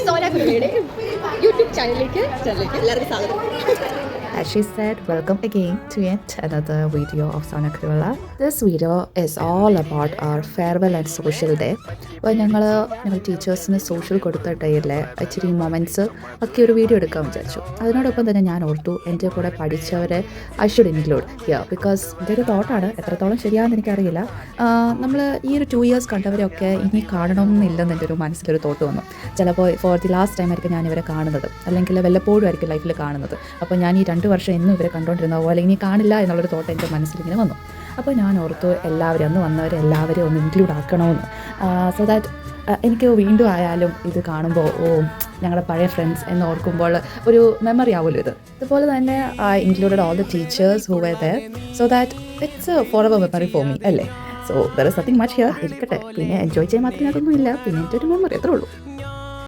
Sona കുരുവിയുടെ YouTube ചാനലിലേക്ക് എല്ലാവർക്കും സ്വാഗതം. As she said, welcome again to yet another video of Sona Kurula. This video is all about our farewell and social day. അപ്പോൾ ഞങ്ങൾ ടീച്ചേഴ്സിന് social കൊടുത്ത ഡേയിലെ ഇച്ചിരി മൊമെൻറ്റ്സ് ഒക്കെ ഒരു വീഡിയോ എടുക്കാൻ വിചാരിച്ചു. അതിനോടൊപ്പം തന്നെ ഞാൻ ഓർത്തു എൻ്റെ കൂടെ പഠിച്ചവരെ ഐ ഷുഡ് ഇൻക്ലൂഡ് ബിക്കോസ് ഇതൊരു തോട്ടാണ്, എത്രത്തോളം ശരിയാണെന്ന് എനിക്കറിയില്ല. നമ്മൾ ഈ ഒരു 2 years കണ്ടവരൊക്കെ ഇനി കാണണമെന്നില്ലെന്ന് എൻ്റെ ഒരു മനസ്സിലൊരു തോട്ട് വന്നു. ചിലപ്പോൾ ഫോർ ദി ലാസ്റ്റ് ടൈം ആയിരിക്കും ഞാൻ ഇവരെ കാണുന്നത്, അല്ലെങ്കിൽ വല്ലപ്പോഴും ആയിരിക്കും ലൈഫിൽ കാണുന്നത്. അപ്പോൾ ഞാൻ ഈ 2 വർഷം എന്നും ഇവരെ കണ്ടുകൊണ്ടിരുന്ന പോലെ ഇനി കാണില്ല എന്നുള്ളൊരു തോട്ട് എൻ്റെ മനസ്സിലിങ്ങനെ വന്നു. അപ്പോൾ ഞാൻ ഓർത്തു എല്ലാവരും അന്ന് വന്നവരെ എല്ലാവരെയും ഒന്ന് ഇൻക്ലൂഡ് ആക്കണമെന്ന്. സോ ദാറ്റ് എനിക്ക് വീണ്ടും ആയാലും ഇത് കാണുമ്പോൾ ഞങ്ങളുടെ പഴയ ഫ്രണ്ട്സ് എന്ന് ഓർക്കുമ്പോൾ ഒരു മെമ്മറി ആവുമല്ലോ ഇത്. ഇതുപോലെ തന്നെ included all the teachers who were there so that it's forever memory for me അല്ലേ. So there is nothing much here. ഇരിക്കട്ടെ, പിന്നെ എൻജോയ് ചെയ്യാൻ മാത്രമേ അതൊന്നും ഇല്ല, പിന്നെ എൻ്റെ ഒരു മെമ്മറി അത്രേ ഉള്ളൂ.